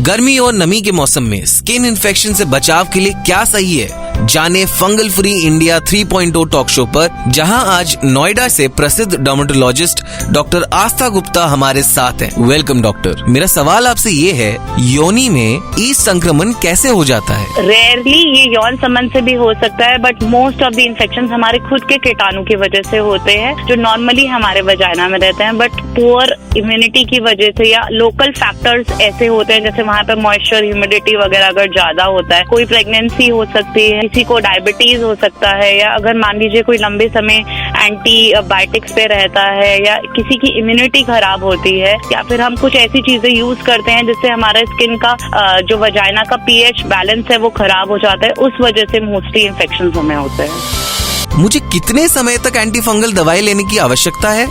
गर्मी और नमी के मौसम में स्किन इन्फेक्शन से बचाव के लिए क्या सही है, जाने fungal free India 3.0 talk show पर, जहां आज नोएडा से प्रसिद्ध डर्मेटोलॉजिस्ट डॉक्टर आस्था गुप्ता हमारे साथ हैं। Welcome doctor. मेरा सवाल आपसे ये है, योनि में ईस्ट संक्रमण कैसे हो जाता है? रेयरली ये यौन संबंध से भी हो सकता है, but most of the infection हमारे खुद के कीटाणु की वजह से होते हैं, जो नॉर्मली हमारे वजाइना में रहते हैं, बट पुअर इम्यूनिटी की वजह से या लोकल फैक्टर्स ऐसे होते हैं, जैसे वहाँ पे मॉइस्चर, ह्यूमिडिटी वगैरह अगर ज्यादा होता है, कोई प्रेगनेंसी हो सकती है, किसी को डायबिटीज हो सकता है, या अगर मान लीजिए कोई लंबे समय एंटीबायोटिक्स पे रहता है, या किसी की इम्यूनिटी खराब होती है, या फिर हम कुछ ऐसी चीजें यूज करते हैं जिससे हमारे स्किन का जो वजाइना का पीएच बैलेंस है वो खराब हो जाता है, उस वजह से मोस्टली इन्फेक्शन हमें होते हैं। मुझे कितने समय तक एंटी फंगल दवाई लेने की आवश्यकता है?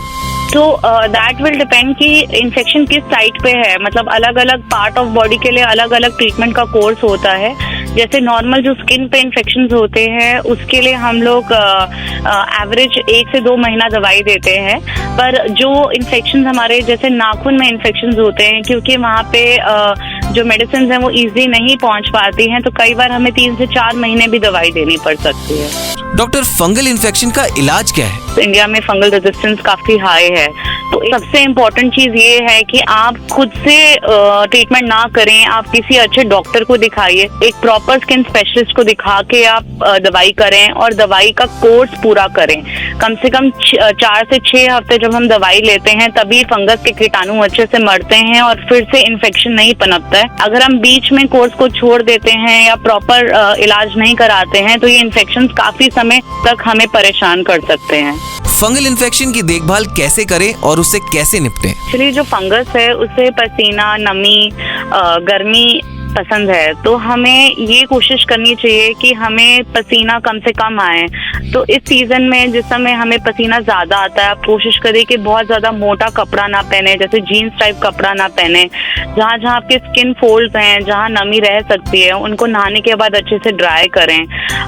तो दैट विल डिपेंड कि इन्फेक्शन किस साइट पे है, मतलब अलग अलग पार्ट ऑफ बॉडी के लिए अलग अलग ट्रीटमेंट का कोर्स होता है। जैसे नॉर्मल जो स्किन पे इन्फेक्शंस होते हैं उसके लिए हम लोग एवरेज 1 से 2 महीना दवाई देते हैं, पर जो इन्फेक्शंस हमारे जैसे नाखून में इन्फेक्शंस होते हैं, क्योंकि वहाँ पे जो मेडिसिन है वो इजीली नहीं पहुँच पाती हैं, तो कई बार हमें 3 से 4 महीने भी दवाई देनी पड़ सकती है। डॉक्टर, फंगल इन्फेक्शन का इलाज क्या है? इंडिया में फंगल रेजिस्टेंस काफी हाई है, तो सबसे इम्पोर्टेंट चीज ये है कि आप खुद से ट्रीटमेंट ना करें, आप किसी अच्छे डॉक्टर को दिखाइए, एक प्रॉपर स्किन स्पेशलिस्ट को दिखा के आप दवाई करें और दवाई का कोर्स पूरा करें। कम से कम 4 से 6 हफ्ते जब हम दवाई लेते हैं तभी फंगस के कीटाणु अच्छे से मरते हैं और फिर से इन्फेक्शन नहीं पनपता है। अगर हम बीच में कोर्स को छोड़ देते हैं या प्रॉपर इलाज नहीं कराते हैं तो ये इन्फेक्शन काफी समय तक हमें परेशान कर सकते हैं। फंगल इन्फेक्शन की देखभाल कैसे करें और उससे कैसे निपटें? एक्चुअली जो फंगस है उसे पसीना, नमी, गर्मी पसंद है, तो हमें ये कोशिश करनी चाहिए कि हमें पसीना कम से कम आए। तो इस सीजन में जिस समय हमें पसीना ज्यादा आता है, आप कोशिश करें कि बहुत ज्यादा मोटा कपड़ा ना पहने, जैसे जीन्स टाइप कपड़ा ना पहने। जहाँ जहाँ आपके स्किन फोल्ड्स हैं, जहाँ नमी रह सकती है, उनको नहाने के बाद अच्छे से ड्राई करें।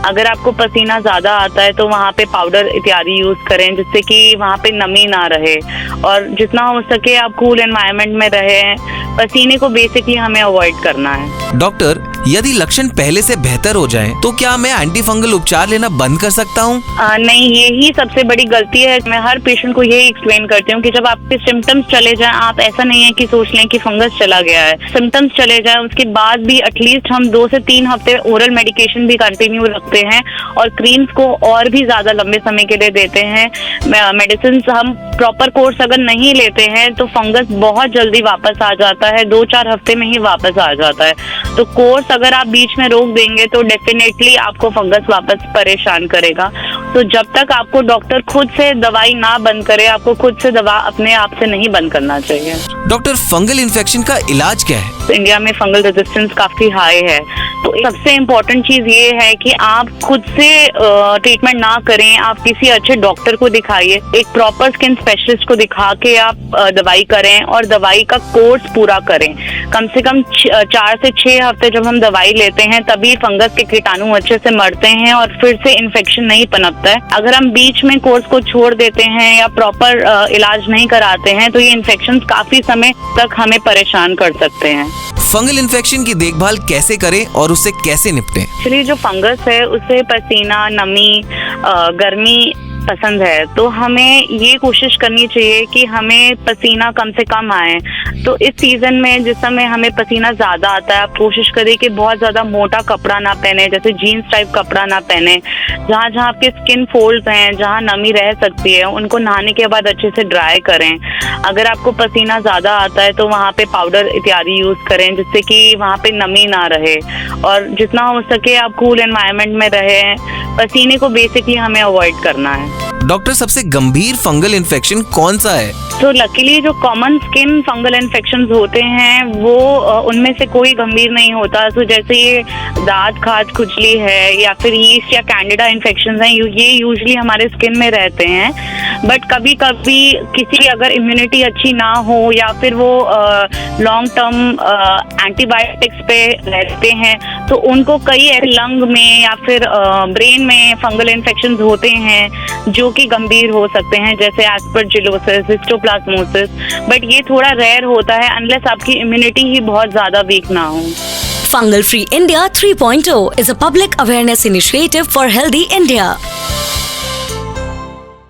अगर आपको पसीना ज्यादा आता है तो वहाँ पे पाउडर इत्यादि यूज करें जिससे कि वहाँ पे नमी ना रहे, और जितना हो सके आप कूल एनवायरनमेंट में रहें। पसीने को बेसिकली हमें अवॉइड करना है। डॉक्टर, यदि लक्षण पहले से बेहतर हो जाएं, तो क्या मैं एंटी फंगल उपचार लेना बंद कर सकता हूँ? नहीं, यही सबसे बड़ी गलती है। मैं हर पेशेंट को यही एक्सप्लेन करती हूँ कि जब आपके सिम्टम्स चले जाएं, आप ऐसा नहीं है कि सोच लें कि फंगस चला गया है। सिम्टम्स चले जाएं उसके बाद भी एटलीस्ट हम 2 से 3 हफ्ते ओरल मेडिकेशन भी कंटिन्यू रखते हैं और क्रीम्स को और भी ज्यादा लंबे समय के लिए देते हैं। मेडिसिन हम प्रॉपर कोर्स अगर नहीं लेते हैं तो फंगस बहुत जल्दी वापस आ जाता है, 2-4 हफ्ते में ही वापस आ जाता है। तो कोर्स अगर आप बीच में रोक देंगे तो डेफिनेटली आपको फंगस वापस परेशान करेगा। तो जब तक आपको डॉक्टर खुद से दवाई ना बंद करे, आपको खुद से दवा अपने आप से नहीं बंद करना चाहिए। डॉक्टर, फंगल इन्फेक्शन का इलाज क्या है? इंडिया में फंगल रेजिस्टेंस काफी हाई है, तो सबसे इम्पोर्टेंट चीज ये है कि आप खुद से ट्रीटमेंट ना करें, आप किसी अच्छे डॉक्टर को दिखाइए, एक प्रॉपर स्किन स्पेशलिस्ट को दिखा के आप दवाई करें और दवाई का कोर्स पूरा करें। कम से कम 4 से 6 हफ्ते जब हम दवाई लेते हैं तभी फंगस के कीटाणु अच्छे से मरते हैं और फिर से इन्फेक्शन नहीं पनपता है। अगर हम बीच में कोर्स को छोड़ देते हैं या प्रॉपर इलाज नहीं कराते हैं तो ये इन्फेक्शन काफी समय तक हमें परेशान कर सकते हैं। फंगल इन्फेक्शन की देखभाल कैसे करें और उससे कैसे निपटें? एक्चुअली जो फंगस है उसे पसीना, नमी, गर्मी पसंद है, तो हमें ये कोशिश करनी चाहिए कि हमें पसीना कम से कम आए। तो इस सीजन में जिस समय हमें पसीना ज्यादा आता है, आप कोशिश करें कि बहुत ज्यादा मोटा कपड़ा ना पहने, जैसे जीन्स टाइप कपड़ा ना पहने। जहाँ जहाँ आपके स्किन फोल्ड्स हैं, जहाँ नमी रह सकती है, उनको नहाने के बाद अच्छे से ड्राई करें। अगर आपको पसीना ज्यादा आता है तो वहाँ पे पाउडर इत्यादि यूज करें जिससे कि वहाँ पे नमी ना रहे, और जितना हो सके आप कूल एनवायरनमेंट में रहें। पसीने को बेसिकली हमें अवॉइड करना है। डॉक्टर, सबसे गंभीर फंगल इन्फेक्शन कौन सा है? तो लकीली जो कॉमन स्किन फंगल इन्फेक्शंस होते हैं वो उनमें से कोई गंभीर नहीं होता। तो जैसे ये दांत खाज खुजली है या फिर यीस्ट या कैंडिडा इन्फेक्शंस हैं, ये यूजुअली हमारे स्किन में रहते हैं। बट कभी कभी किसी अगर इम्यूनिटी अच्छी ना हो या फिर वो लॉन्ग टर्म एंटीबायोटिक्स पे रहते हैं तो उनको कई लंग में या फिर ब्रेन में फंगल इन्फेक्शन होते हैं जो कि गंभीर हो सकते हैं, जैसे एस्परजिलोसिस, हिस्टोप्लाज्मोसिस, बट ये थोड़ा रेयर होता है अनलेस आपकी इम्यूनिटी ही बहुत ज्यादा वीक ना हो। Fungal Free India 3.0 is a public awareness initiative for healthy India.